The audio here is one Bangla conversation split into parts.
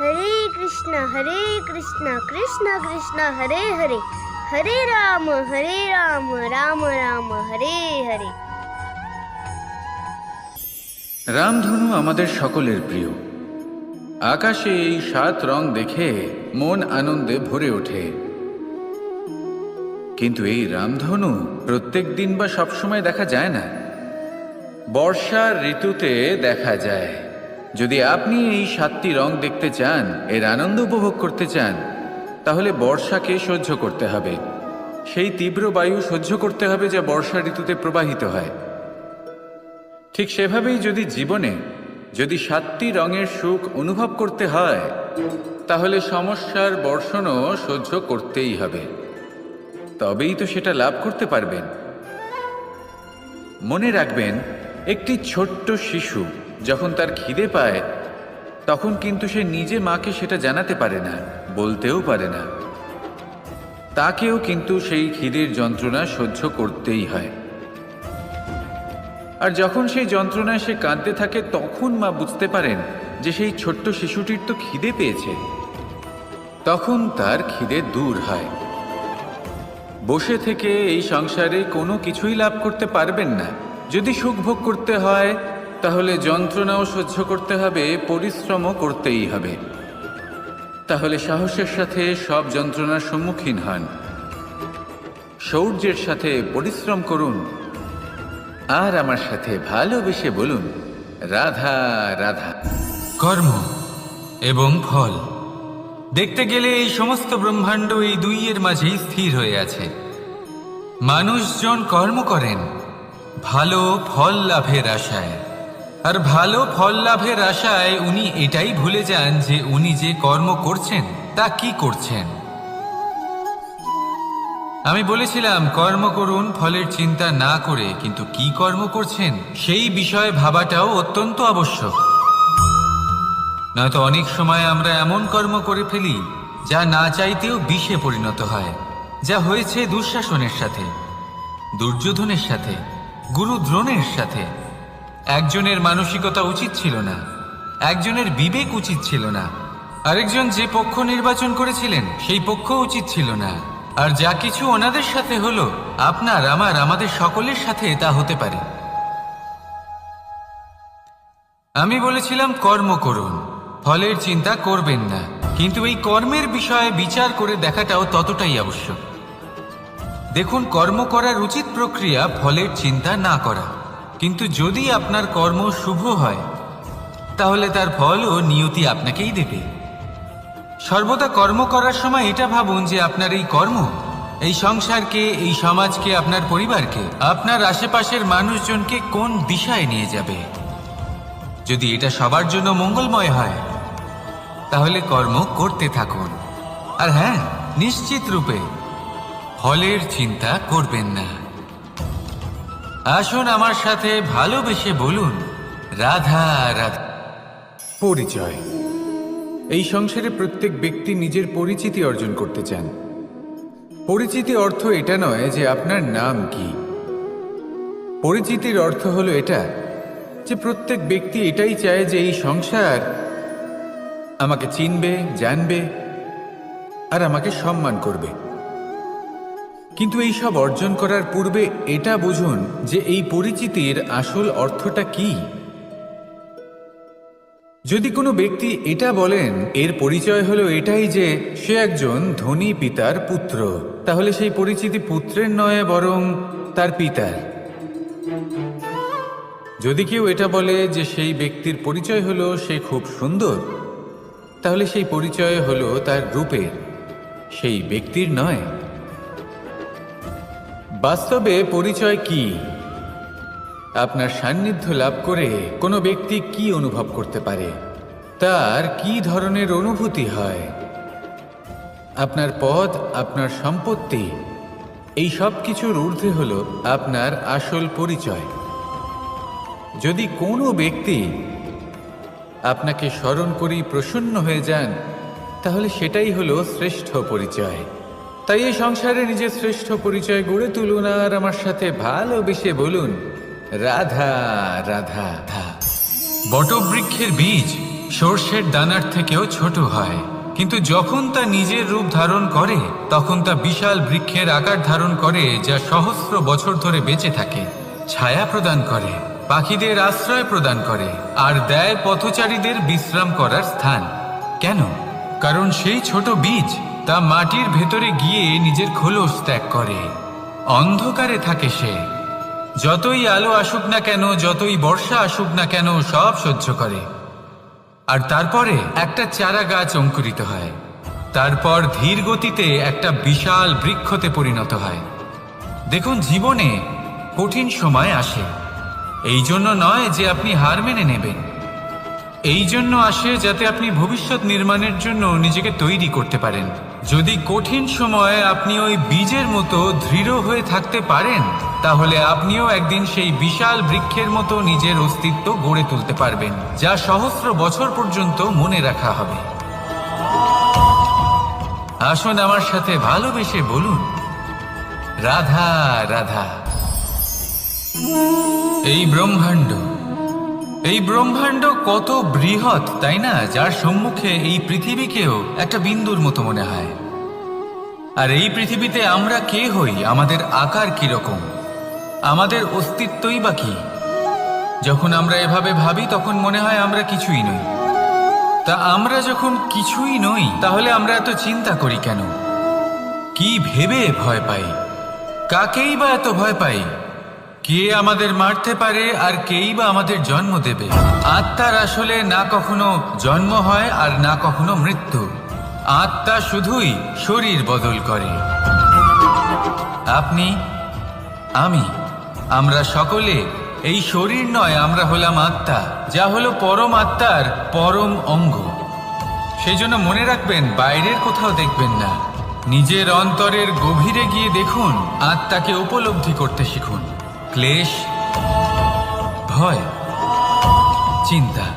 हरे कृष्णा कृष्ण कृष्ण हरे हरे हरे राम राम राम हरे हरे। রামধনু আমাদের সকলের প্রিয়। আকাশে এই 7 রং দেখে মন আনন্দে ভরে ওঠে। কিন্তু এই রামধনু প্রত্যেক দিন বা সবসময় দেখা যায় না। বর্ষার ঋতুতে দেখা যায়। যদি আপনি এই 7টি রং দেখতে চান, এর আনন্দ উপভোগ করতে চান, তাহলে বর্ষাকে সহ্য করতে হবে। সেই তীব্র বায়ু সহ্য করতে হবে যা বর্ষা ঋতুতে প্রবাহিত হয়। ঠিক সেভাবেই যদি জীবনে 7টি রঙের সুখ অনুভব করতে হয়, তাহলে সমস্যার বর্ষণও সহ্য করতেই হবে। তবেই তো সেটা লাভ করতে পারবেন। মনে রাখবেন, একটি ছোট্ট শিশু যখন তার খিদে পায়, তখন কিন্তু সে নিজে মাকে সেটা জানাতে পারে না, বলতেও পারে না। তাকেও কিন্তু সেই খিদের যন্ত্রণা সহ্য করতেই হয়। আর যখন সেই যন্ত্রণায় সে কাঁদতে থাকে, তখন মা বুঝতে পারেন যে সেই ছোট্ট শিশুটির তো খিদে পেয়েছে। তখন তার খিদে দূর হয়। বসে থেকে এই সংসারে কোনো কিছুই লাভ করতে পারবেন না। যদি সুখ ভোগ করতে হয়, তাহলে যন্ত্রণাও সহ্য করতে হবে, পরিশ্রমও করতেই হবে। তাহলে সাহসের সাথে সব যন্ত্রণার সম্মুখীন হন, শৌর্যের সাথে পরিশ্রম করুন, আর আমার সাথে ভালোবেসে বলুন, রাধা রাধা। কর্ম এবং ফল। দেখতে গেলে এই সমস্ত ব্রহ্মাণ্ড এই দুইয়ের মাঝেই স্থির হয়ে আছে। মানুষজন কর্ম করেন ভালো ফল লাভের আশায়, আর ভালো ফল লাভের আশায় উনি এটাই ভুলে যান যে উনি যে কর্ম করছেন তা কি করছেন। আমি বলেছিলাম কর্ম করুন ফলের চিন্তা না করে, কিন্তু কি কর্ম করছেন সেই বিষয়ে ভাবাটাও অত্যন্ত আবশ্যক। নয়তো অনেক সময় আমরা এমন কর্ম করে ফেলি যা না চাইতেও বিষে পরিণত হয়। যা হয়েছে দুঃশাসনের সাথে, দুর্যোধনের সাথে, গুরু দ্রোণের সাথে। একজনের মানসিকতা উচিত ছিল না, একজনের বিবেক উচিত ছিল না, আরেকজন যে পক্ষ নির্বাচন করেছিলেন সেই পক্ষ উচিত ছিল না। আর যা কিছু ওনাদের সাথে হলো, আপনার আমাদের সকলের সাথে তা হতে পারে। আমি বলেছিলাম কর্ম করুন, ফলের চিন্তা করবেন না, কিন্তু এই কর্মের বিষয়ে বিচার করে দেখাটাও ততটাই আবশ্যক। দেখুন, কর্ম করার উচিত প্রক্রিয়া ফলের চিন্তা না করা। কিন্তু যদি আপনার কর্ম শুভ হয়, তাহলে তার ফলও নিয়তি আপনাকেই দেবে। সর্বদা কর্ম করার সময় এটা ভাবুন যে আপনার এই কর্ম এই সংসারকে, এই সমাজকে, আপনার পরিবারকে, আপনার আশেপাশের মানুষজনকে কোন দিশায় নিয়ে যাবে। যদি এটা সবার জন্য মঙ্গলময় হয়, তাহলে কর্ম করতে থাকুন। আর হ্যাঁ, নিশ্চিত রূপে ফলের চিন্তা করবেন না। আসুন আমার সাথে ভালোবেসে বলুন, রাধা রাধা। পরিচয়। এই সংসারে প্রত্যেক ব্যক্তি নিজের পরিচিতি অর্জন করতে চান। পরিচিতি অর্থ এটা নয় যে আপনার নাম কি। পরিচিতির অর্থ হলো এটা যে প্রত্যেক ব্যক্তি এটাই চায় যে এই সংসার আমাকে চিনবে, জানবে, আর আমাকে সম্মান করবে। কিন্তু এই সব অর্জন করার পূর্বে এটা বুঝুন যে এই পরিচিতির আসল অর্থটা কি। যদি কোনো ব্যক্তি এটা বলেন এর পরিচয় হলো এটাই যে সে একজন ধনী পিতার পুত্র, তাহলে সেই পরিচিতি পুত্রের নয়, বরং তার পিতার। যদি কেউ এটা বলে যে সেই ব্যক্তির পরিচয় হলো সে খুব সুন্দর, তাহলে সেই পরিচয় হলো তার রূপের, সেই ব্যক্তির নয়। বাস্তবে পরিচয় কি? আপনার সান্নিধ্য লাভ করে কোনো ব্যক্তি কি অনুভব করতে পারে, তার কি ধরনের অনুভূতি হয়, আপনার পদ, আপনার সম্পত্তি, এই সব কিছুর ঊর্ধ্বে হলো আপনার আসল পরিচয়। যদি কোনো ব্যক্তি আপনাকে স্মরণ করেই প্রসন্ন হয়ে যান, তাহলে সেটাই হলো শ্রেষ্ঠ পরিচয়। তাই এই সংসারে নিজের শ্রেষ্ঠ পরিচয় গড়ে তুলুন, আর আমার সাথে ভালোবেসে বলুন, রাধা রাধা। বটবৃক্ষের বীজ সর্ষের দানার থেকেও ছোট হয়, কিন্তু যখন তা নিজের রূপ ধারণ করে তখন তা বিশাল বৃক্ষের আকার ধারণ করে, যা সহস্র বছর ধরে বেঁচে থাকে, ছায়া প্রদান করে, পাখিদের আশ্রয় প্রদান করে আর দেয় পথচারীদের বিশ্রাম করার স্থান। কেন? কারণ সেই ছোট বীজ তা মাটির ভেতরে গিয়ে নিজের খোলস ত্যাগ করে। অন্ধকারে থাকে সে, যতই আলো আসুক না কেন, যতই বর্ষা আসুক না কেন, সব সহ্য করে। আর তারপরে একটা চারা গাছ অঙ্কুরিত হয়, তারপর ধীর গতিতে একটা বিশাল বৃক্ষতে পরিণত হয়। দেখুন, জীবনে কঠিন সময় আসে, এই জন্য নয় যে আপনি হার মেনে নেবেন, এই জন্য আসে যাতে আপনি ভবিষ্যৎ নির্মাণের জন্য নিজেকে তৈরি করতে পারেন। যদি কঠিন সময়ে আপনি ওই বীজের মতো দৃঢ় হয়ে থাকতে পারেন, তাহলে আপনিও একদিন সেই বিশাল বৃক্ষের মতো নিজের অস্তিত্ব গড়ে তুলতে পারবেন, যা সহস্র বছর পর্যন্ত মনে রাখা হবে। আসুন আমার সাথে ভালোবেসে বলুন, রাধা রাধা। এই ব্রহ্মাণ্ড কত বৃহৎ, তাই না? যার সম্মুখে এই পৃথিবীকেও একটা বিন্দুর মতো মনে হয়। আর এই পৃথিবীতে আমরা কে হই, আমাদের আকার কিরকম, আমাদের অস্তিত্বই বা কি? যখন আমরা এভাবে ভাবি তখন মনে হয় আমরা কিছুই নই। তা আমরা যখন কিছুই নই, তাহলে আমরা এত চিন্তা করি কেন? কি ভেবে ভয় পাই? কাকেই বা এত ভয় পাই? কে আমাদের মারতে পারে আর কেই বা আমাদের জন্ম দেবে? আত্মার আসলে না কখনো জন্ম হয় আর না কখনো মৃত্যু। আত্মা শুধুই শরীর বদল করে। আপনি, আমি, আমরা সকলে এই শরীর নয়, আমরা হলাম আত্মা, যা হলো পরম আত্মার পরম অঙ্গ। সেজন্য মনে রাখবেন, বাইরের কোথাও দেখবেন না, নিজের অন্তরের গভীরে গিয়ে দেখুন, আত্মাকে উপলব্ধি করতে শিখুন। ক্লেশ, ভয়, চিন্তা,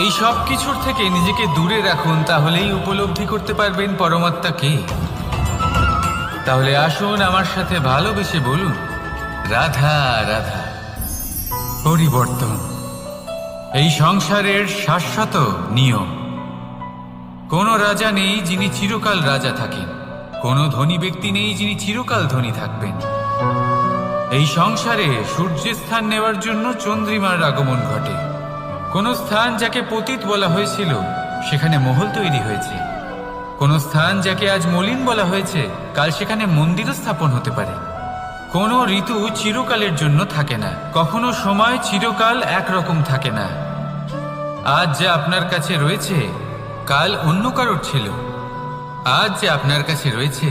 এই সব কিছুর থেকে নিজেকে দূরে রাখুন, তাহলেই উপলব্ধি করতে পারবেন পরমাত্মাকে। তাহলে আসুন আমার সাথে ভালোবেসে বলুন, রাধা রাধা। পরিবর্তন এই সংসারের শাশ্বত নিয়ম। কোনো রাজা নেই যিনি চিরকাল রাজা থাকেন, কোনো ধনী ব্যক্তি নেই যিনি চিরকাল ধনী থাকবেন। এই সংসারে সূর্যের স্থান নেওয়ার জন্য চন্দ্রিমার আগমন ঘটে। কোন স্থান যাকে পতিত বলা হয়েছিল, সেখানে মহল তৈরি হয়েছে। কোন স্থান যাকে আজ মলিন বলা হয়েছে, কাল সেখানে মন্দিরও স্থাপন হতে পারে। কোনো ঋতু চিরকালের জন্য থাকে না, কখনো সময় চিরকাল একরকম থাকে না। আজ যা আপনার কাছে রয়েছে, কাল অন্য কারোর ছিল। আজ যে আপনার কাছে রয়েছে,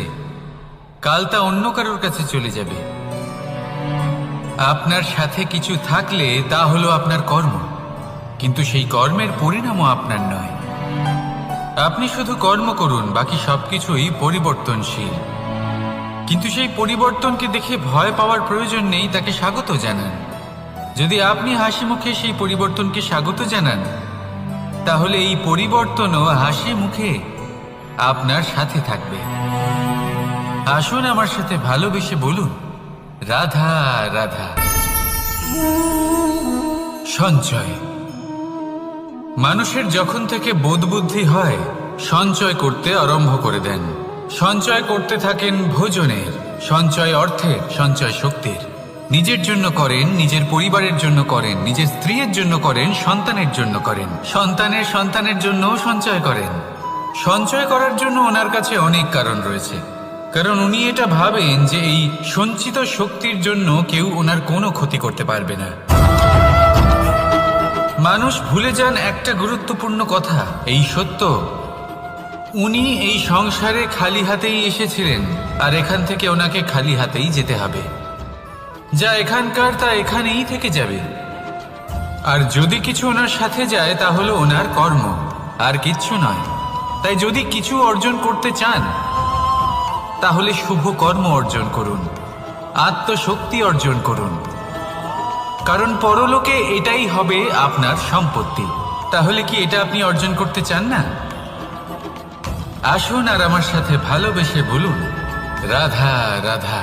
কাল তা অন্য কারোর কাছে চলে যাবে। আপনার সাথে কিছু থাকলে তা হলো আপনার কর্ম, কিন্তু সেই কর্মের পরিণামও আপনার নয়। আপনি শুধু কর্ম করুন, বাকি সবকিছুই পরিবর্তনশীল। কিন্তু সেই পরিবর্তনকে দেখে ভয় পাওয়ার প্রয়োজন নেই, তাকে স্বাগত জানান। যদি আপনি হাসি মুখে সেই পরিবর্তনকে স্বাগত জানান, তাহলে এই পরিবর্তনও হাসি মুখে আপনার সাথে থাকবে। আসুন আমার সাথে ভালোবেসে বলুন, রাধা রাধা। সঞ্চয়। মানুষের যখন থেকে বোধবুদ্ধি হয়, সঞ্চয় করতে আরম্ভ করে দেন। সঞ্চয় করতে থাকেন ভোজনের, সঞ্চয় অর্থের, সঞ্চয় শক্তির। নিজের জন্য করেন, নিজের পরিবারের জন্য করেন, নিজের স্ত্রীর জন্য করেন, সন্তানের জন্য করেন, সন্তানের সন্তানের জন্যও সঞ্চয় করেন। সঞ্চয় করার জন্য ওনার কাছে অনেক কারণ রয়েছে, কারণ উনি এটা ভাবেন যে এই সঞ্চিত শক্তির জন্য কেউ ওনার কোনো ক্ষতি করতে পারবে না। মানুষ ভুলে যান একটা গুরুত্বপূর্ণ কথা, এই সত্য, উনি এই সংসারে খালি হাতেই এসেছিলেন, আর এখান থেকে ওনাকে খালি হাতেই যেতে হবে। যা এখানকার তা এখানেই থেকে যাবে। আর যদি কিছু ওনার সাথে যায়, তা হলো ওনার কর্ম, আর কিচ্ছু নয়। তাই যদি কিছু অর্জন করতে চান, তাহলে শুভ কর্ম অর্জন করুন, আত্মশক্তি অর্জন করুন, কারণ পরলোকে এটাই হবে আপনার সম্পত্তি। তাহলে কি এটা আপনি অর্জন করতে চান না? আসুন আর আমার সাথে ভালোবেসে বলুন, রাধা রাধা।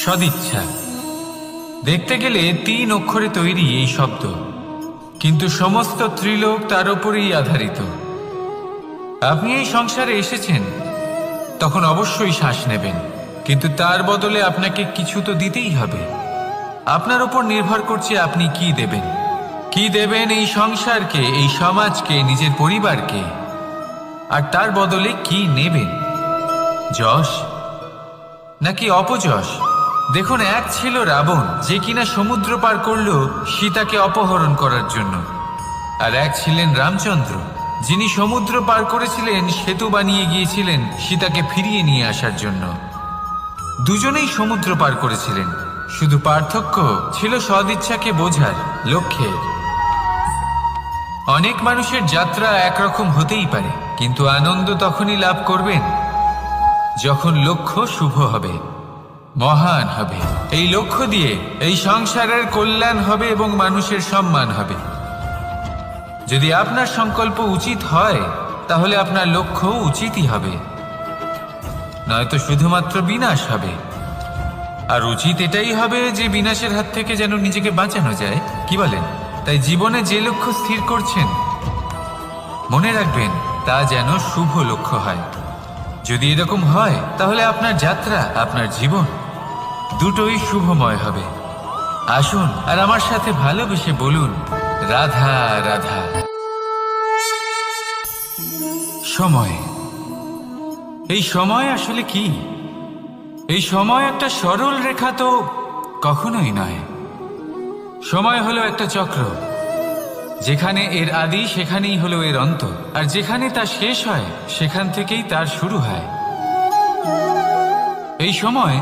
সদিচ্ছা। দেখতে গেলে 3 অক্ষরে তৈরি এই শব্দ। কিন্তু সমস্ত ত্রিলোক তার উপরেই আধারিত। আপনি এই সংসারে এসেছেন, তখন অবশ্যই শ্বাস নেবেন, কিন্তু তার বদলে আপনাকে কিছু তো দিতেই হবে। আপনার উপর নির্ভর করছে আপনি কি দেবেন। কি দেবেন এই সংসারকে, এই সমাজকে, নিজের পরিবারকে, আর তার বদলে কি নেবেন? যশ নাকি অপযশ? দেখুন, এক ছিল রাবণ, যে কিনা সমুদ্র পার করল সীতাকে অপহরণ করার জন্য, আর এক ছিলেন রামচন্দ্র, যিনি সমুদ্র পার করেছিলেন, সেতু বানিয়ে গিয়েছিলেন সীতাকে ফিরিয়ে নিয়ে আসার জন্য। দুজনেই সমুদ্র পার করেছিলেন, শুধু পার্থক্য ছিল সদিচ্ছাকে বোঝার, লক্ষ্যের। অনেক মানুষের যাত্রা একরকম হতেই পারে, কিন্তু আনন্দ তখনই লাভ করবেন যখন লক্ষ্য শুভ হবে, মহান হবে। এই লক্ষ্য দিয়ে এই সংসারের কল্যাণ হবে এবং মানুষের সম্মান হবে। যদি আপনার সংকল্প উচিত হয়, তাহলে আপনার লক্ষ্য উচিতই হবে, নয়তো শুধুমাত্র বিনাশ হবে। আর উচিত এটাই হবে যে বিনাশের হাত থেকে যেন নিজেকে বাঁচানো যায়, কি বলেন? তাই জীবনে যে লক্ষ্য স্থির করছেন, মনে রাখবেন তা যেন শুভ লক্ষ্য হয়। যদি এরকম হয়, তাহলে আপনার যাত্রা, আপনার জীবন দুটোই শুভময় হবে। আসুন আর আমার সাথে ভালোবেসে বলুন, রাধা রাধা। সময়, এই সময় আসলে কি? এই সময় একটা সরল রেখা তো কখনোই নয়। সময় হলো একটা চক্র, যেখানে এর আদি সেখানেই হলো এর অন্ত, আর যেখানে তা শেষ হয় সেখান থেকেই তার শুরু হয়। এই সময়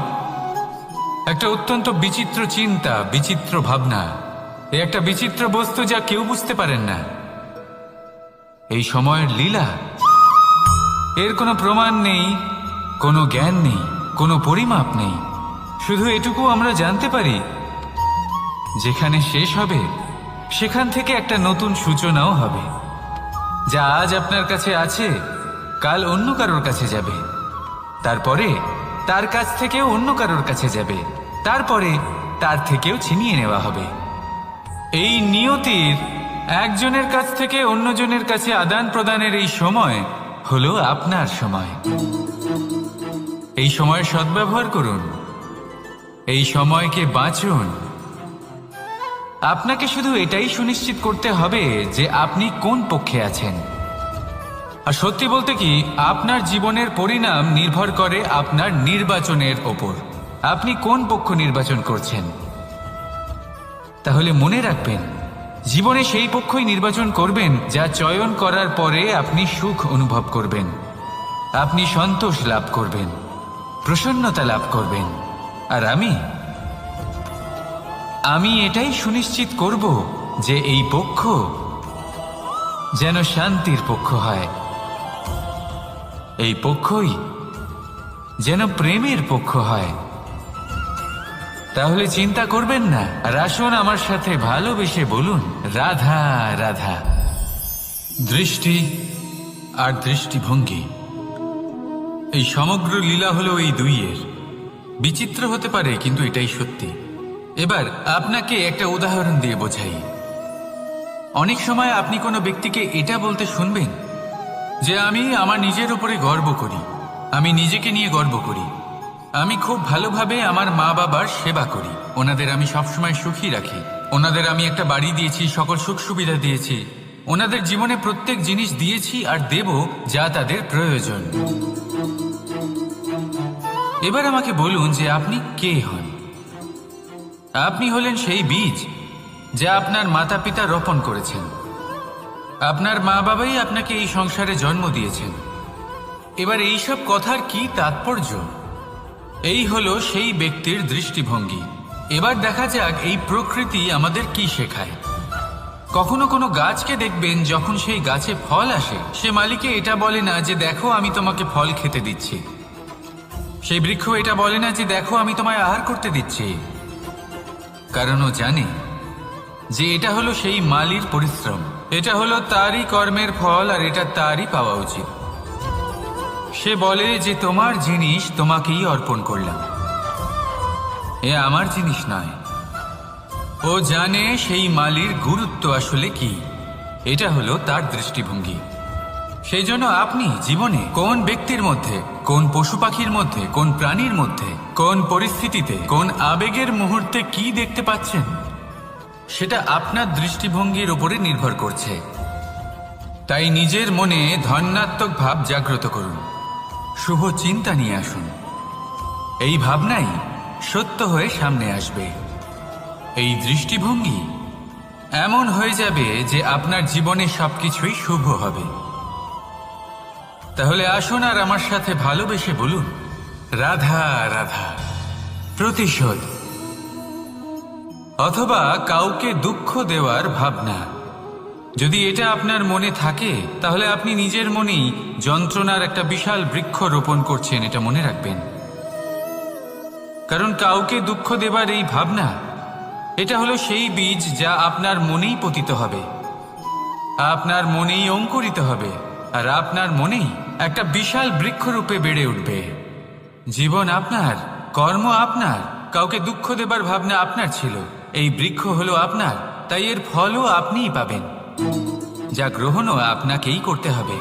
একটা অত্যন্ত বিচিত্র চিন্তা, বিচিত্র ভাবনা, এ একটা বিচিত্র বস্তু যা কেউ বুঝতে পারেন না। এই সময়ের লীলা, এর কোনো প্রমাণ নেই, কোনো জ্ঞান নেই, কোনো পরিমাপ নেই। শুধু এটুকু আমরা জানতে পারি, যেখানে শেষ হবে সেখান থেকে একটা নতুন সূচনাও হবে। যা আজ আপনার কাছে আছে, কাল অন্য কারোর কাছে যাবে, তারপরে তার কাছ থেকেও অন্য কারোর কাছে যাবে, তারপরে তার থেকেও ছিনিয়ে নেওয়া হবে। এই নিয়তির একজনের কাছ থেকে অন্যজনের কাছে আদান প্রদানের এই সময় হলো আপনার সময়। এই সময়ের সদ্ব্যবহার করুন, এই সময়কে বাঁচুন। আপনাকে শুধু এটাই সুনিশ্চিত করতে হবে যে আপনি কোন পক্ষে আছেন। আর সত্যি বলতে কি, আপনার জীবনের পরিণাম নির্ভর করে আপনার নির্বাচনের ওপর। আপনি কোন পক্ষ নির্বাচন করছেন। তাহলে মনে রাখবেন, জীবনে সেই পক্ষই নির্বাচন করবেন যা চয়ন করার পরে আপনি সুখ অনুভব করবেন, আপনি সন্তোষ লাভ করবেন, প্রসন্নতা লাভ করবেন। আর আমি এটাই সুনিশ্চিত করব যে এই পক্ষ যেন শান্তির পক্ষ হয়, এই পক্ষই যেন প্রেমের পক্ষ হয়। তাহলে চিন্তা করবেন না, আর আসুন আমার সাথে ভালোবেসে বলুন, রাধা রাধা। দৃষ্টি আর দৃষ্টিভঙ্গি, এই সমগ্র লীলা হলো এই দুইয়ের। বিচিত্র হতে পারে, কিন্তু এটাই সত্যি। এবার আপনাকে একটা উদাহরণ দিয়ে বোঝাই। অনেক সময় আপনি কোনো ব্যক্তিকে এটা বলতে শুনবেন যে আমি আমার নিজের উপরে গর্ব করি, আমি নিজেকে নিয়ে গর্ব করি, আমি খুব ভালোভাবে আমার মা বাবার সেবা করি, ওনাদের আমি সবসময় সুখী রাখি, ওনাদের আমি একটা বাড়ি দিয়েছি, সকল সুখ সুবিধা দিয়েছি, ওনাদের জীবনে প্রত্যেক জিনিস দিয়েছি আর দেব যা তাদের প্রয়োজন। এবার আমাকে বলুন যে আপনি কে হন। আপনি হলেন সেই বীজ যা আপনার মাতা পিতা রোপণ করেছেন। আপনার মা বাবাই আপনাকে এই সংসারে জন্ম দিয়েছেন। এবার এইসব কথার কি তাৎপর্য? এই হলো সেই ব্যক্তির দৃষ্টিভঙ্গি। এবার দেখা যাক এই প্রকৃতি আমাদের কি শেখায়। কখনো কোনো গাছকে দেখবেন, যখন সেই গাছে ফল আসে, সে মালিকে এটা বলে না যে দেখো আমি তোমাকে ফল খেতে দিচ্ছি। সেই বৃক্ষ এটা বলে না যে দেখো আমি তোমায় আহার করতে দিচ্ছি, কারণ ও জানে যে এটা হলো সেই মালির পরিশ্রম, এটা হলো তারই কর্মের ফল, আর এটা তারই পাওয়া উচিত। সে বলে যে তোমার জিনিস তোমাকেই অর্পণ করলাম, এ আমার জিনিস নয়, ও জানে সেই মালির গুরুত্ব আসলে কি। এটা হলো তার দৃষ্টিভঙ্গি। সেই জন্য আপনি জীবনে কোন ব্যক্তির মধ্যে, কোন পশু পাখির মধ্যে, কোন প্রাণীর মধ্যে, কোন পরিস্থিতিতে, কোন আবেগের মুহূর্তে কি দেখতে পাচ্ছেন, সেটা আপনার দৃষ্টিভঙ্গির উপরে নির্ভর করছে। তাই নিজের মনে ধনাত্মক ভাব জাগ্রত করুন, শুভ চিন্তা নিয়ে আসুন। এই ভাবনাই সত্য হয়ে সামনে আসবে। এই দৃষ্টিভঙ্গি এমন হয়ে যাবে যে আপনার জীবনে সবকিছুই শুভ হবে। তাহলে আসুন আর আমার সাথে ভালোবেসে বলুন, রাধা রাধা। প্রতিশোধ অথবা কাউকে দুঃখ দেওয়ার ভাবনা, যদি এটা আপনার মনে থাকে তাহলে আপনি নিজের মনেই যন্ত্রণার একটা বিশাল বৃক্ষ রোপণ করছেন, এটা মনে রাখবেন। কারণ কাউকে দুঃখ দেবার এই ভাবনা, এটা হলো সেই বীজ যা আপনার মনেই পতিত হবে, আপনার মনেই অঙ্কুরিত হবে, আর আপনার মনেই একটা বিশাল বৃক্ষরূপে বেড়ে উঠবে। জীবন আপনার, কর্ম আপনার, কাউকে দুঃখ দেবার ভাবনা আপনার ছিল, এই বৃক্ষ হলো আপনার, তাই এর ফলও আপনিই পাবেন, যা গ্রহণও আপনাকেই করতে হবে।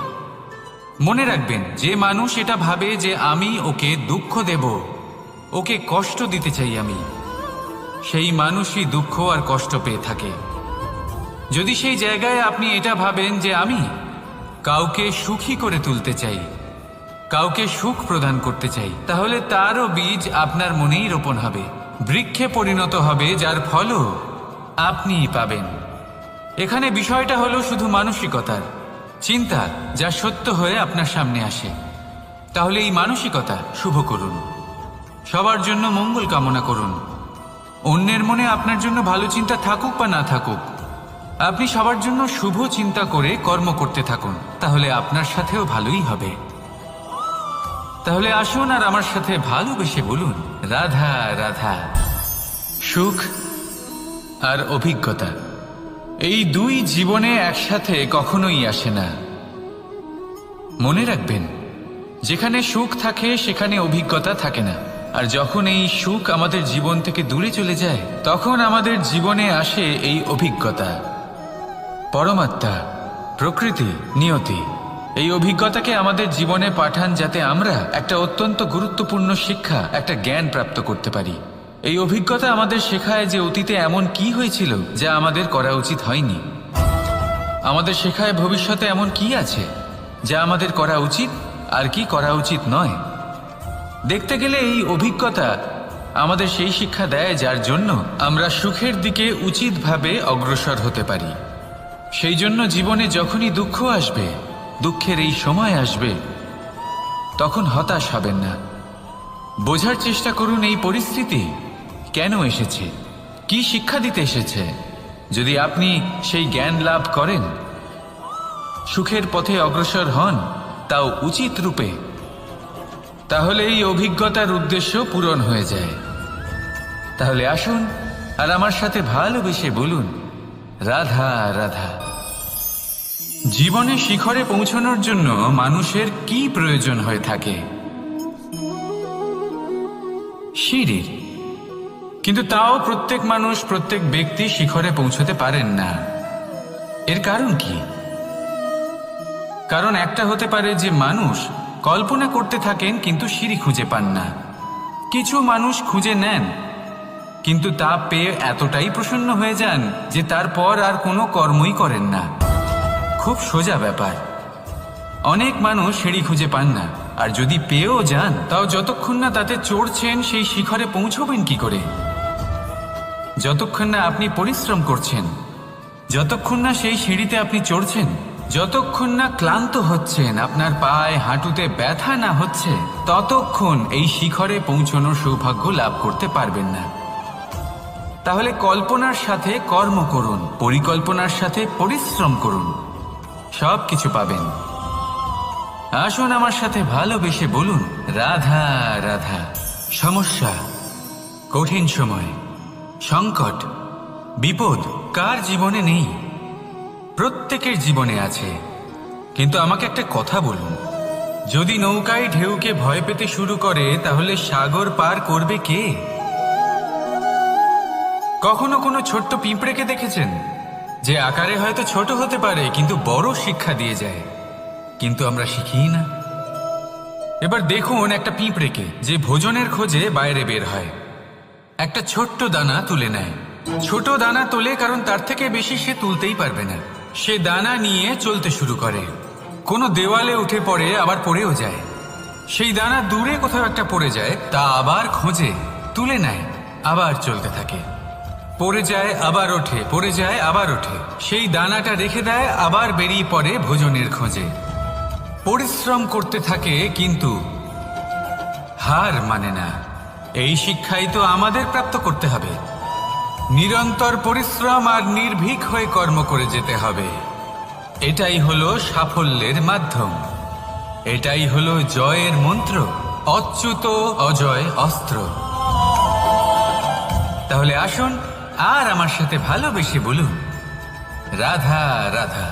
মনে রাখবেন, যে মানুষ এটা ভাবে যে আমি ওকে দুঃখ দেব, ওকে কষ্ট দিতে চাই আমি, সেই মানুষই দুঃখ আর কষ্ট পেয়ে থাকে। যদি সেই জায়গায় আপনি এটা ভাবেন যে আমি কাউকে সুখী করে তুলতে চাই, কাউকে সুখ প্রদান করতে চাই, তাহলে তারও বীজ আপনার মনেই রোপণ হবে, বৃক্ষে পরিণত হবে, যার ফলও আপনিই পাবেন। এখানে বিষয়টা হলো শুধু মানসিকতার চিন্তা, যা সত্য হয়ে আপনার সামনে আসে। তাহলে এই মানসিকতা শুভ করুন, সবার জন্য মঙ্গল কামনা করুন। অন্যের মনে আপনার জন্য ভালো চিন্তা থাকুক বা না থাকুক, আপনি সবার জন্য শুভ চিন্তা করে কর্ম করতে থাকুন, তাহলে আপনার সাথেও ভালোই হবে। তাহলে আসুন আর আমার সাথে ভালোবেসে বলুন, রাধা রাধা। সুখ আর অভিজ্ঞতা, এই দুই জীবনে একসাথে কখনোই আসে না। মনে রাখবেন, যেখানে সুখ থাকে সেখানে অভিজ্ঞতা থাকে না, আর যখন এই সুখ আমাদের জীবন থেকে দূরে চলে যায়, তখন আমাদের জীবনে আসে এই অভিজ্ঞতা। পরমাত্মা, প্রকৃতি, নিয়তি এই অভিজ্ঞতাকে আমাদের জীবনে পাঠান, যাতে আমরা একটা অত্যন্ত গুরুত্বপূর্ণ শিক্ষা, একটা জ্ঞান প্রাপ্ত করতে পারি। এই অভিজ্ঞতা আমাদের শেখায় যে অতীতে এমন কি হয়েছিল যা আমাদের করা উচিত হয়নি। আমাদের শেখায় ভবিষ্যতে এমন কি আছে যা আমাদের করা উচিত আর কি করা উচিত নয়। দেখতে গেলে এই অভিজ্ঞতা আমাদের সেই শিক্ষা দেয় যার জন্য আমরা সুখের দিকে উচিতভাবে অগ্রসর হতে পারি। সেই জন্য জীবনে যখনই দুঃখ আসবে, দুঃখের এই সময় আসবে, তখন হতাশ হবেন না। বোঝার চেষ্টা করুন এই পরিস্থিতি কেন এসেছে, কি শিক্ষা দিতে এসেছে। যদি আপনি সেই জ্ঞান লাভ করেন, সুখের পথে অগ্রসর হন, তাও উচিত রূপে, তাহলে এই অভিজ্ঞতার উদ্দেশ্য পূরণ হয়ে যায়। তাহলে আসুন আর আমার সাথে ভালোবেসে বলুন, রাধা রাধা। জীবনে শিখরে পৌঁছানোর জন্য মানুষের কি প্রয়োজন হয়ে থাকে? সিঁড়ির। কিন্তু তাও প্রত্যেক মানুষ, প্রত্যেক ব্যক্তি শিখরে পৌঁছতে পারেন না। এর কারণ কি? কারণ একটা হতে পারে যে মানুষ কল্পনা করতে থাকেন কিন্তু সিঁড়ি খুঁজে পান না। কিছু মানুষ খুঁজে নেন কিন্তু তা পেয়ে এতটাই প্রসন্ন হয়ে যান যে তারপর আর কোনো কর্মই করেন না। খুব সোজা ব্যাপার। অনেক মানুষ সিঁড়ি খুঁজে পান না, আর যদি পেয়েও যান তাও যতক্ষণ না তাতে চড়ছেন সেই শিখরে পৌঁছবেন কি করে? যতক্ষণ না আপনি পরিশ্রম করছেন, যতক্ষণ না সেই সিঁড়িতে আপনি চড়ছেন, যতক্ষণ না ক্লান্ত হচ্ছেন, আপনার পায়ে হাঁটুতে ব্যথা না হচ্ছে, ততক্ষণ এই শিখরে পৌঁছানোর সৌভাগ্য লাভ করতে পারবেন না। তাহলে কল্পনার সাথে কর্ম করুন, পরিকল্পনার সাথে পরিশ্রম করুন, সব কিছু পাবেন। আসুন আমার সাথে ভালোবেসে বলুন, রাধা রাধা। সমস্যা, কঠিন সময়, সংকট, বিপদ কার জীবনে নেই? প্রত্যেকের জীবনে আছে। কিন্তু আমাকে একটা কথা বলুন, যদি নৌকায় ঢেউকে ভয় পেতে শুরু করে, তাহলে সাগর পার করবে কে? কখনো কোনো ছোট্ট পিঁপড়েকে দেখেছেন, যে আকারে হয়তো ছোট হতে পারে কিন্তু বড় শিক্ষা দিয়ে যায়? কিন্তু আমরা শিখিই না। এবার দেখুন একটা পিঁপড়েকে, যে ভোজনের খোঁজে বাইরে বের হয়, একটা ছোট্ট দানা তুলে নেয়। ছোট দানা তোলে কারণ তার থেকে বেশি সে তুলতেই পারবে না। সে দানা নিয়ে চলতে শুরু করে, কোনো দেওয়ালে উঠে পড়ে, আবার পড়েও যায়। সেই দানা দূরে কোথাও একটা পড়ে যায়, তা আবার খোঁজে, তুলে নেয়, আবার চলতে থাকে। পড়ে যায় আবার ওঠে, পড়ে যায় আবার ওঠে। সেই দানাটা রেখে দেয়, আবার বেরিয়ে পড়ে ভোজনের খোঁজে। পরিশ্রম করতে থাকে কিন্তু হার মানে না। এই শিক্ষাই তো আমাদের প্রাপ্ত করতে হবে। নিরন্তর পরিশ্রম আর নির্ভীক হয়ে কর্ম করে যেতে হবে। এটাই হলো সাফল্যের মাধ্যম, এটাই হলো জয়ের মন্ত্র, অচ্যুত অজয় অস্ত্র। তাহলে আসুন আর আমার সাথে ভালোবেসে বলুন, রাধা রাধা।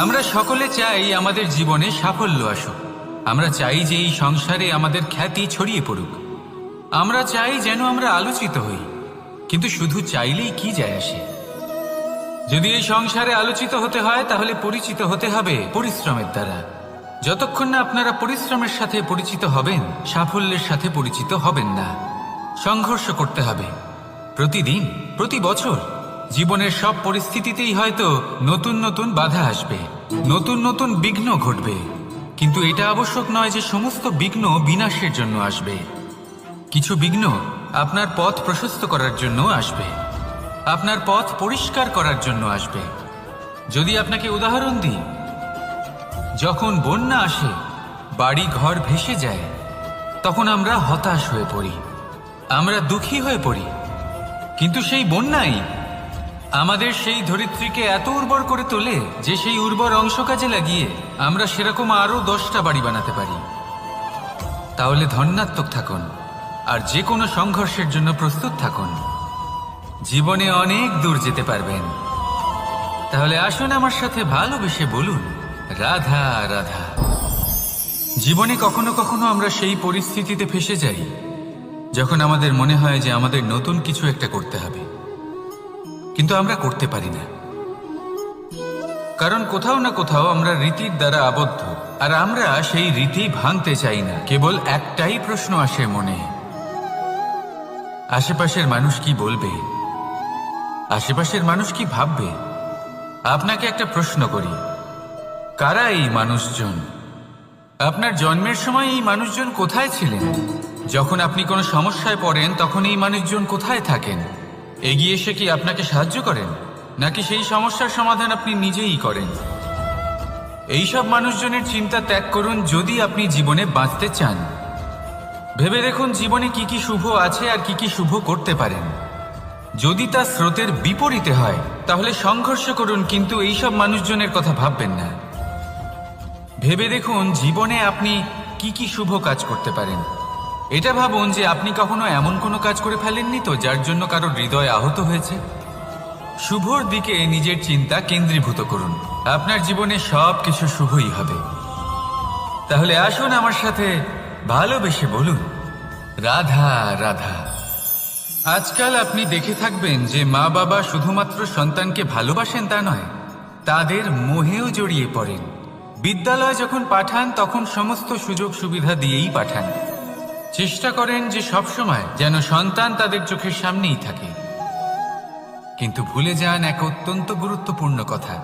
আমরা সকলে চাই আমাদের জীবনে সাফল্য আসুক। আমরা চাই যে এই সংসারে আমাদের খ্যাতি ছড়িয়ে পড়ুক। আমরা চাই যেন আমরা আলোচিত হই। কিন্তু শুধু চাইলেই কি যায় আসে? যদি এই সংসারে আলোচিত হতে হয় তাহলে পরিচিত হতে হবে পরিশ্রমের দ্বারা। যতক্ষণ না আপনারা পরিশ্রমের সাথে পরিচিত হবেন, সাফল্যের সাথে পরিচিত হবেন না। সংঘর্ষ করতে হবে প্রতিদিন, প্রতি বছর। জীবনের সব পরিস্থিতিতেই হয়তো নতুন নতুন বাধা আসবে, নতুন নতুন বিঘ্ন ঘটবে। কিন্তু এটা আবশ্যক নয় যে সমস্ত বিঘ্ন বিনাশের জন্য আসবে। কিছু বিঘ্ন আপনার পথ প্রশস্ত করার জন্য আসবে, আপনার পথ পরিষ্কার করার জন্য আসবে। যদি আপনাকে উদাহরণ দিই, যখন বন্যা আসে, বাড়ি ঘর ভেসে যায়, তখন আমরা হতাশ হয়ে পড়ি, আমরা দুঃখী হয়ে পড়ি। কিন্তু সেই বন্যাই আমাদের সেই ধরিত্রীকে এত উর্বর করে তোলে যে সেই উর্বর অংশ কাজে লাগিয়ে আমরা সেরকম আরো 10টা বাড়ি বানাতে পারি। তাহলে ধন্যাত্মক থাকুন আর যে কোনো সংঘর্ষের জন্য প্রস্তুত থাকুন। জীবনে অনেক দূর যেতে পারবেন। তাহলে আসুন আমার সাথে ভালোবেসে বলুন, রাধা রাধা। জীবনে কখনো কখনো আমরা সেই পরিস্থিতিতে ফেসে যাই যখন আমাদের মনে হয় যে আমাদের নতুন কিছু একটা করতে হবে, কিন্তু আমরা করতে পারি না। কারণ কোথাও না কোথাও আমরা রীতির দ্বারা আবদ্ধ, আর আমরা সেই রীতি ভাঙতে চাই না। কেবল একটাই প্রশ্ন আসে মনে, আশেপাশের মানুষ কি বলবে, আশেপাশের মানুষ কি ভাববে। আপনাকে একটা প্রশ্ন করি, কারা এই মানুষজন? আপনার জন্মের সময় এই মানুষজন কোথায় ছিলেন? যখন আপনি কোনো সমস্যায় পড়েন তখন এই মানুষজন কোথায় থাকেন? এগিয়ে এসে কি আপনাকে সাহায্য করেন, নাকি সেই সমস্যার সমাধান আপনি নিজেই করেন? এইসব মানুষজনের চিন্তা ত্যাগ করুন যদি আপনি জীবনে বাঁচতে চান। ভেবে দেখুন জীবনে কি কি শুভ আছে আর কি কি শুভ করতে পারেন। যদি তা স্রোতের বিপরীতে হয় তাহলে সংঘর্ষ করুন, কিন্তু এইসব মানুষজনের কথা ভাববেন না। ভেবে দেখুন জীবনে আপনি কি কি শুভ কাজ করতে পারেন। এটা ভাবুন যে আপনি কখনো এমন কোনো কাজ করে ফেলেননি তো যার জন্য কারো হৃদয় আহত হয়েছে। শুভর দিকে নিজের চিন্তা কেন্দ্রীভূত করুন, আপনার জীবনে সব কিছু শুভই হবে। তাহলে আসুন আমার সাথে ভালোবেসে বলুন, রাধা রাধা। আজকাল আপনি দেখে থাকবেন যে মা বাবা শুধুমাত্র সন্তানকে ভালোবাসেন তা নয়, তাদের মোহেও জড়িয়ে পড়েন। বিদ্যালয় যখন পাঠান তখন সমস্ত সুযোগ সুবিধা দিয়েই পাঠান। চেষ্টা করেন যে সবসময় যেন সন্তান তাদের চোখের সামনেই থাকে। কিন্তু ভুলে যান এক অত্যন্ত গুরুত্বপূর্ণ কথা,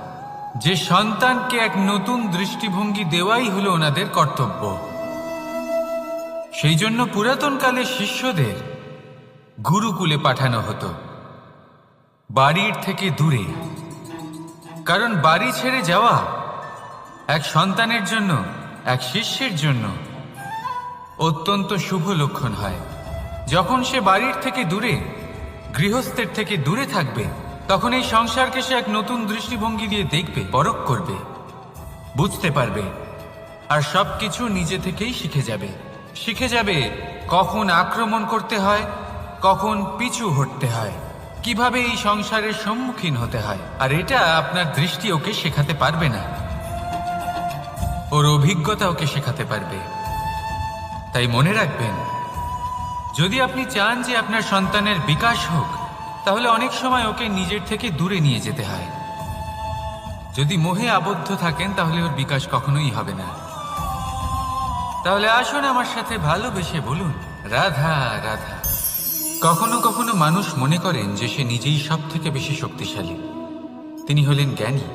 যে সন্তানকে এক নতুন দৃষ্টিভঙ্গি দেওয়াই হলো ওনাদের কর্তব্য। সেই জন্য পুরাতন কালে শিষ্যদের গুরুকুলে পাঠানো হতো, বাড়ির থেকে দূরে। কারণ বাড়ি ছেড়ে যাওয়া এক সন্তানের জন্য, এক শিষ্যের জন্য অত্যন্ত শুভ লক্ষণ হয়। যখন সে বাড়ির থেকে দূরে, গৃহস্থের থেকে দূরে থাকবে, তখন এই সংসারকে সে এক নতুন দৃষ্টিভঙ্গি দিয়ে দেখবে, পরখ করবে, বুঝতে পারবে, আর সবকিছু নিজে থেকেই শিখে যাবে কখন আক্রমণ করতে হয়, কখন পিছু হটতে হয়, কিভাবে এই সংসারের সম্মুখীন হতে হয়। আর এটা আপনার দৃষ্টি ওকে শেখাতে পারবে না, ওর অভিজ্ঞতা ওকে শেখাতে পারবে। তাই মনে রাখবেন, যদি আপনি চান যে আপনার সন্তানের বিকাশ হোক, তাহলে অনেক সময় ওকে নিজের থেকে দূরে নিয়ে যেতে হয়। যদি মোহে আবদ্ধ থাকেন তাহলে ওর বিকাশ কখনোই হবে না। তাহলে আসুন আমার সাথে ভালোবেসে বলুন, রাধা রাধা। কখনো কখনো মানুষ মনে করেন যে সে নিজেই সব থেকে বেশি শক্তিশালী, তিনি হলেন জ্ঞানী।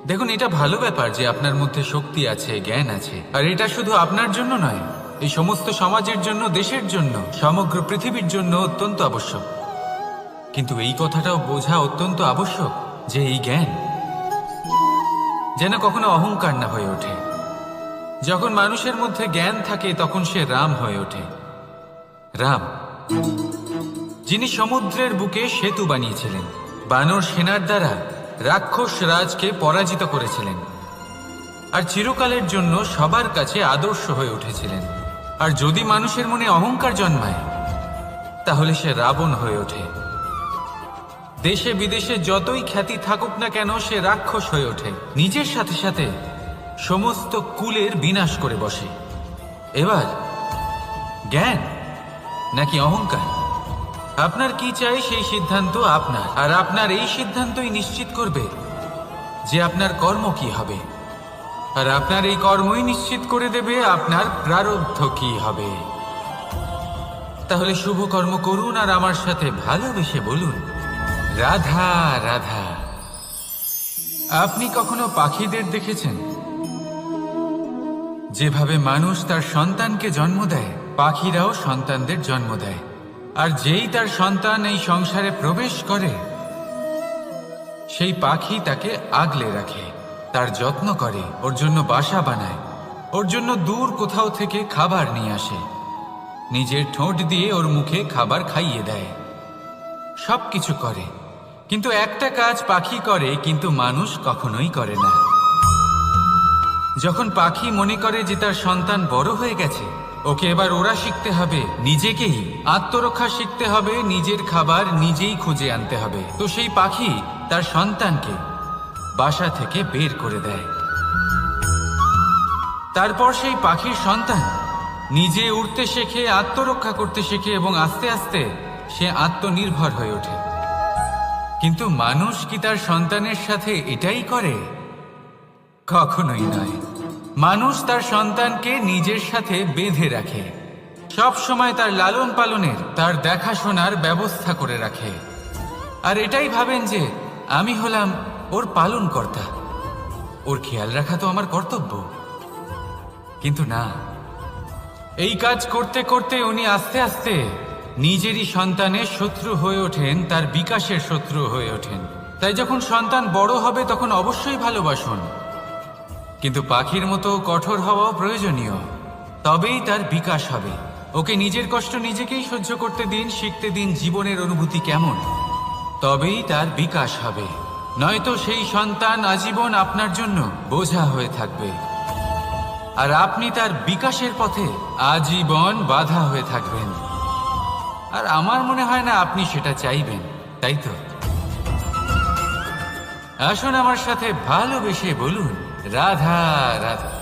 দেখুন, এটা ভালো ব্যাপার যে আপনার মধ্যে শক্তি আছে, জ্ঞান আছে, আর এটা শুধু আপনার জন্য নয়, এই সমস্ত সমাজের জন্য, দেশের জন্য, সমগ্র পৃথিবীর জন্য অত্যন্ত আবশ্যক। কিন্তু এই কথাটাও বোঝা অত্যন্ত আবশ্যক যে এই জ্ঞান যেন কখনো অহংকার না হয়ে ওঠে। যখন মানুষের মধ্যে জ্ঞান থাকে তখন সে রাম হয়ে ওঠে। রাম, যিনি সমুদ্রের বুকে সেতু বানিয়েছিলেন, বানর সেনার দ্বারা রাক্ষস রাজকে পরাজিত করেছিলেন, আর চিরকালের জন্য সবার কাছে আদর্শ হয়ে উঠেছিলেন। আর যদি মানুষের মনে অহংকার জন্মায় তাহলে সে রাবণ হয়ে ওঠে। দেশে বিদেশে যতই খ্যাতি থাকুক না কেন সে রাক্ষস হয়ে ওঠে, নিজের সাথে সাথে সমস্ত কুলের বিনাশ করে বসে। এবার জ্ঞান নাকি অহংকার, আপনার কি চাই সেই সিদ্ধান্ত আপনার, আর আপনার এই সিদ্ধান্তই নিশ্চিত করবে যে আপনার কর্ম কি হবে, আর আপনার এই কর্মই নিশ্চিত করে দেবে আপনার প্রারব্ধ কি হবে। তাহলে শুভ কর্ম করুন আর আমার সাথে ভালোবেসে বলুন, রাধা রাধা। আপনি কখনো পাখিদের দেখেছেন? যেভাবে মানুষ তার সন্তানকে জন্ম দেয়, পাখিরাও সন্তানদের জন্ম দেয়। আর যেই তার সন্তান এই সংসারে প্রবেশ করে, সেই পাখি তাকে আগলে রাখে, তার যত্ন করে, ওর জন্য বাসা বানায়, ওর জন্য দূর কোথাও থেকে খাবার নিয়ে আসে, নিজের ঠোঁট দিয়ে ওর মুখে খাবার খাইয়ে দেয়, সব কিছু করে। কিন্তু একটা কাজ পাখি করে কিন্তু মানুষ কখনোই করে না। যখন পাখি মনে করে যে তার সন্তান বড় হয়ে গেছে, ওকে এবার ওরা শিখতে হবে, নিজেকেই আত্মরক্ষা শিখতে হবে, নিজের খাবার নিজেই খুঁজে আনতে হবে, তো সেই পাখি তার সন্তানকে বাসা থেকে বের করে দেয়। তারপর সেই পাখির সন্তান নিজে উড়তে শেখে, আত্মরক্ষা করতে শেখে, এবং আস্তে আস্তে সে আত্মনির্ভর হয়ে ওঠে। কিন্তু মানুষ কি তার সন্তানের সাথে এটাই করে? কখনোই নয়। মানুষ তার সন্তানকে নিজের সাথে বেঁধে রাখে, সব সময় তার লালন পালনের, তার দেখাশোনার ব্যবস্থা করে রাখে, আর এটাই ভাবেন যে আমি হলাম ওর পালনকর্তা, ওর খেয়াল রাখা তো আমার কর্তব্য। কিন্তু না, এই কাজ করতে করতে উনি আস্তে আস্তে নিজেরই সন্তানের শত্রু হয়ে ওঠেন, তার বিকাশের শত্রু হয়ে ওঠেন। তাই যখন সন্তান বড় হবে তখন অবশ্যই ভালোবাসুন, কিন্তু পাখির মতো কঠোর হওয়াও প্রয়োজনীয়, তবেই তার বিকাশ হবে। ওকে নিজের কষ্ট নিজেকেই সহ্য করতে দিন, শিখতে দিন জীবনের অনুভূতি কেমন, তবেই তার বিকাশ হবে। নয়তো সেই সন্তান আজীবন আপনার জন্য বোঝা হয়ে থাকবে, আর আপনি তার বিকাশের পথে আজীবন বাধা হয়ে থাকবেন। আর আমার মনে হয় না আপনি সেটা চাইবেন, তাই তো? আসুন আমার সাথে ভালোবেসে বলুন, রাধা রাধা।